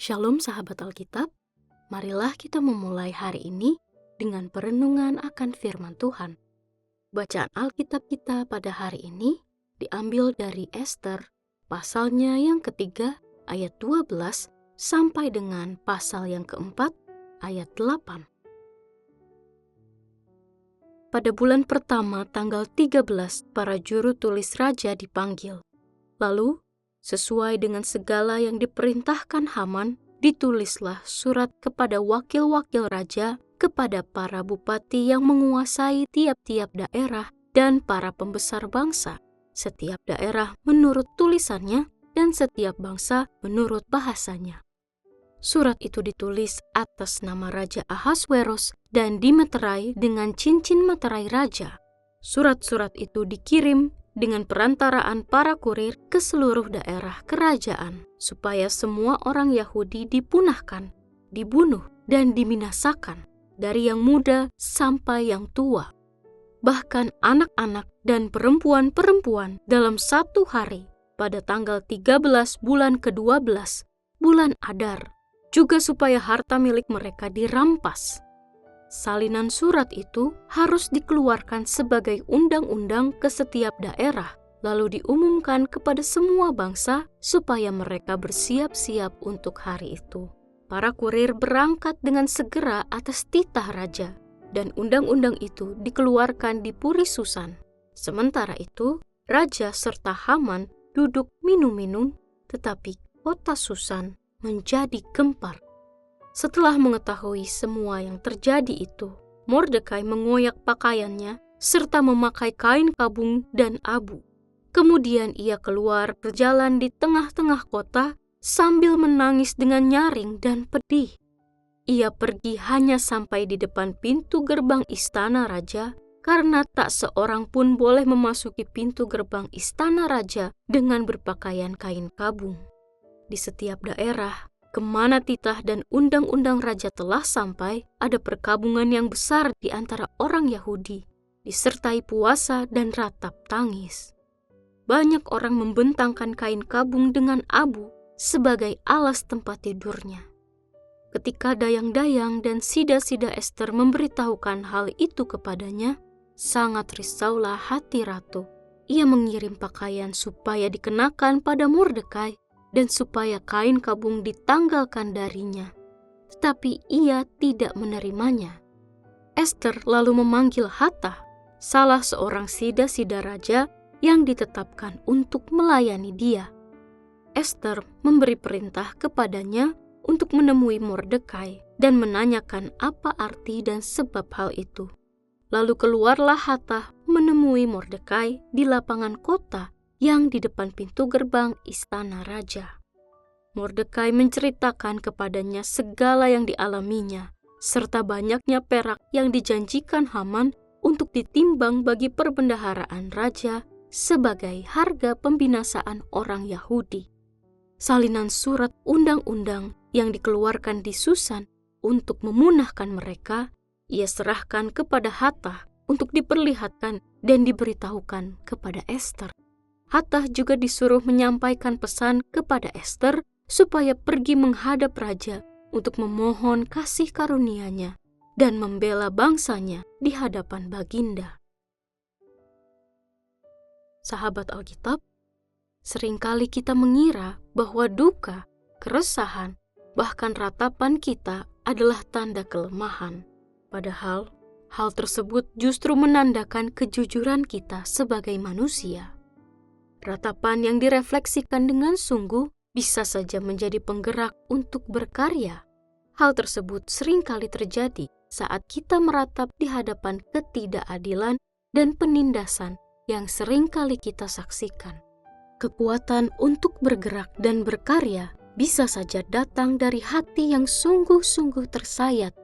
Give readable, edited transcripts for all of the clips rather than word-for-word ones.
Shalom sahabat Alkitab, marilah kita memulai hari ini dengan perenungan akan firman Tuhan. Bacaan Alkitab kita pada hari ini diambil dari Ester, pasalnya yang ketiga, ayat 12, sampai dengan pasal yang keempat, ayat 8. Pada bulan pertama tanggal 13, para juru tulis raja dipanggil. Lalu, sesuai dengan segala yang diperintahkan Haman, ditulislah surat kepada wakil-wakil raja, kepada para bupati yang menguasai tiap-tiap daerah, dan para pembesar bangsa. Setiap daerah menurut tulisannya, dan setiap bangsa menurut bahasanya. Surat itu ditulis atas nama Raja Ahasweros dan dimeterai dengan cincin meterai raja. Surat-surat itu dikirim dengan perantaraan para kurir ke seluruh daerah kerajaan, supaya semua orang Yahudi dipunahkan, dibunuh, dan dibinasakan, dari yang muda sampai yang tua. Bahkan anak-anak dan perempuan-perempuan dalam satu hari, pada tanggal 13 bulan ke-12, bulan Adar, juga supaya harta milik mereka dirampas. Salinan surat itu harus dikeluarkan sebagai undang-undang ke setiap daerah, lalu diumumkan kepada semua bangsa supaya mereka bersiap-siap untuk hari itu. Para kurir berangkat dengan segera atas titah raja, dan undang-undang itu dikeluarkan di Puri Susan. Sementara itu, raja serta Haman duduk minum-minum, tetapi kota Susan menjadi gempar. Setelah mengetahui semua yang terjadi itu, Mordekai mengoyak pakaiannya serta memakai kain kabung dan abu. Kemudian ia keluar berjalan di tengah-tengah kota sambil menangis dengan nyaring dan pedih. Ia pergi hanya sampai di depan pintu gerbang istana raja, karena tak seorang pun boleh memasuki pintu gerbang istana raja dengan berpakaian kain kabung. Di setiap daerah, kemana titah dan undang-undang raja telah sampai, ada perkabungan yang besar di antara orang Yahudi, disertai puasa dan ratap tangis. Banyak orang membentangkan kain kabung dengan abu sebagai alas tempat tidurnya. Ketika dayang-dayang dan sida-sida Ester memberitahukan hal itu kepadanya, sangat risaulah hati ratu. Ia mengirim pakaian supaya dikenakan pada Mordekai, dan supaya kain kabung ditanggalkan darinya. Tetapi ia tidak menerimanya. Ester lalu memanggil Hattah, salah seorang sida-sida raja yang ditetapkan untuk melayani dia. Ester memberi perintah kepadanya untuk menemui Mordekai dan menanyakan apa arti dan sebab hal itu. Lalu keluarlah Hattah menemui Mordekai di lapangan kota yang di depan pintu gerbang istana raja. Mordekai menceritakan kepadanya segala yang dialaminya, serta banyaknya perak yang dijanjikan Haman untuk ditimbang bagi perbendaharaan raja sebagai harga pembinasaan orang Yahudi. Salinan surat undang-undang yang dikeluarkan di Susan untuk memunahkan mereka, ia serahkan kepada Hattah untuk diperlihatkan dan diberitahukan kepada Ester. Hattah juga disuruh menyampaikan pesan kepada Ester supaya pergi menghadap raja untuk memohon kasih karunia-Nya dan membela bangsanya di hadapan baginda. Sahabat Alkitab, seringkali kita mengira bahwa duka, keresahan, bahkan ratapan kita adalah tanda kelemahan. Padahal, hal tersebut justru menandakan kejujuran kita sebagai manusia. Ratapan yang direfleksikan dengan sungguh bisa saja menjadi penggerak untuk berkarya. Hal tersebut seringkali terjadi saat kita meratap di hadapan ketidakadilan dan penindasan yang seringkali kita saksikan. Kekuatan untuk bergerak dan berkarya bisa saja datang dari hati yang sungguh-sungguh tersayat,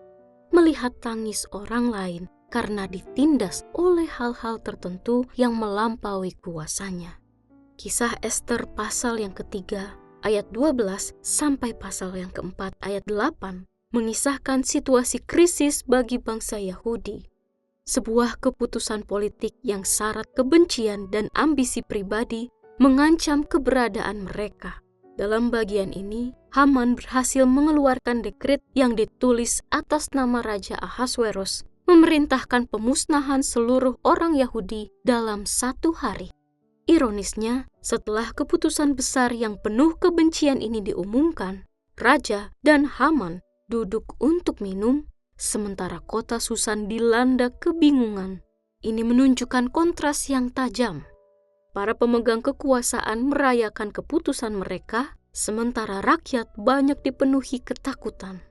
melihat tangis orang lain karena ditindas oleh hal-hal tertentu yang melampaui kuasanya. Kisah Ester pasal yang ketiga, ayat 12 sampai pasal yang keempat, ayat 8, mengisahkan situasi krisis bagi bangsa Yahudi. Sebuah keputusan politik yang syarat kebencian dan ambisi pribadi mengancam keberadaan mereka. Dalam bagian ini, Haman berhasil mengeluarkan dekret yang ditulis atas nama Raja Ahasweros, memerintahkan pemusnahan seluruh orang Yahudi dalam 1 hari. Ironisnya, setelah keputusan besar yang penuh kebencian ini diumumkan, Raja dan Haman duduk untuk minum, sementara kota Susan dilanda kebingungan. Ini menunjukkan kontras yang tajam. Para pemegang kekuasaan merayakan keputusan mereka, sementara rakyat banyak dipenuhi ketakutan.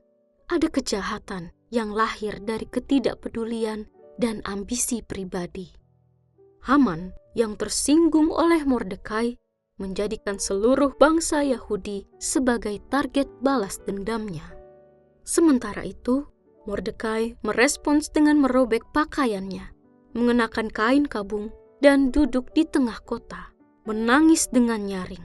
Ada kejahatan yang lahir dari ketidakpedulian dan ambisi pribadi. Haman yang tersinggung oleh Mordekai menjadikan seluruh bangsa Yahudi sebagai target balas dendamnya. Sementara itu, Mordekai merespons dengan merobek pakaiannya, mengenakan kain kabung, dan duduk di tengah kota, menangis dengan nyaring.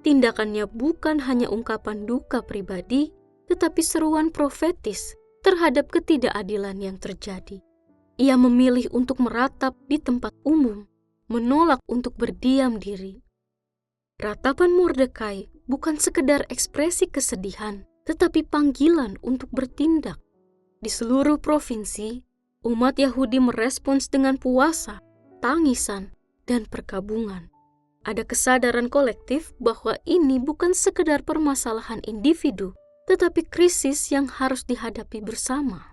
Tindakannya bukan hanya ungkapan duka pribadi, tetapi seruan profetis terhadap ketidakadilan yang terjadi. Ia memilih untuk meratap di tempat umum, menolak untuk berdiam diri. Ratapan Mordekai bukan sekedar ekspresi kesedihan, tetapi panggilan untuk bertindak. Di seluruh provinsi, umat Yahudi merespons dengan puasa, tangisan, dan perkabungan. Ada kesadaran kolektif bahwa ini bukan sekedar permasalahan individu, tetapi krisis yang harus dihadapi bersama.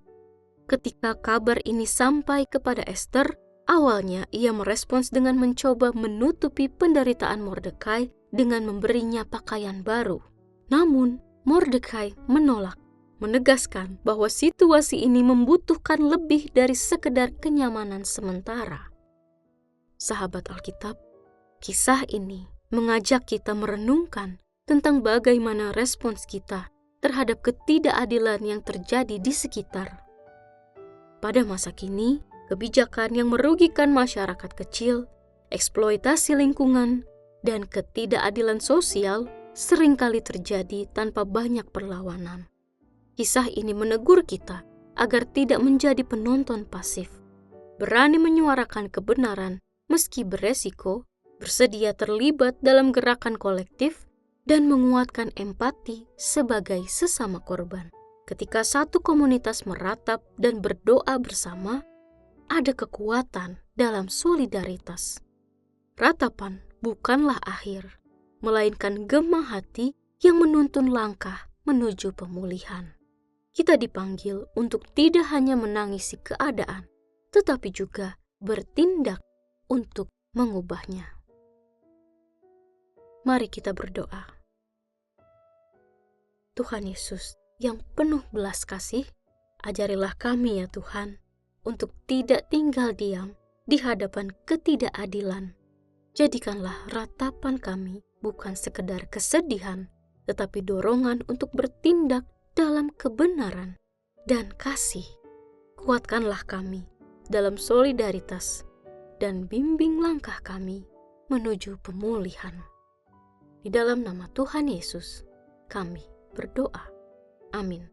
Ketika kabar ini sampai kepada Ester, awalnya ia merespons dengan mencoba menutupi penderitaan Mordekai dengan memberinya pakaian baru. Namun, Mordekai menolak, menegaskan bahwa situasi ini membutuhkan lebih dari sekedar kenyamanan sementara. Sahabat Alkitab, kisah ini mengajak kita merenungkan tentang bagaimana respons kita terhadap ketidakadilan yang terjadi di sekitar. Pada masa kini, kebijakan yang merugikan masyarakat kecil, eksploitasi lingkungan, dan ketidakadilan sosial seringkali terjadi tanpa banyak perlawanan. Kisah ini menegur kita agar tidak menjadi penonton pasif, berani menyuarakan kebenaran meski beresiko, bersedia terlibat dalam gerakan kolektif, dan menguatkan empati sebagai sesama korban. Ketika satu komunitas meratap dan berdoa bersama, ada kekuatan dalam solidaritas. Ratapan bukanlah akhir, melainkan gema hati yang menuntun langkah menuju pemulihan. Kita dipanggil untuk tidak hanya menangisi keadaan, tetapi juga bertindak untuk mengubahnya. Mari kita berdoa. Tuhan Yesus yang penuh belas kasih, ajarilah kami ya Tuhan, untuk tidak tinggal diam di hadapan ketidakadilan. Jadikanlah ratapan kami bukan sekedar kesedihan, tetapi dorongan untuk bertindak dalam kebenaran dan kasih. Kuatkanlah kami dalam solidaritas dan bimbing langkah kami menuju pemulihan. Di dalam nama Tuhan Yesus, kami berdoa. Amin.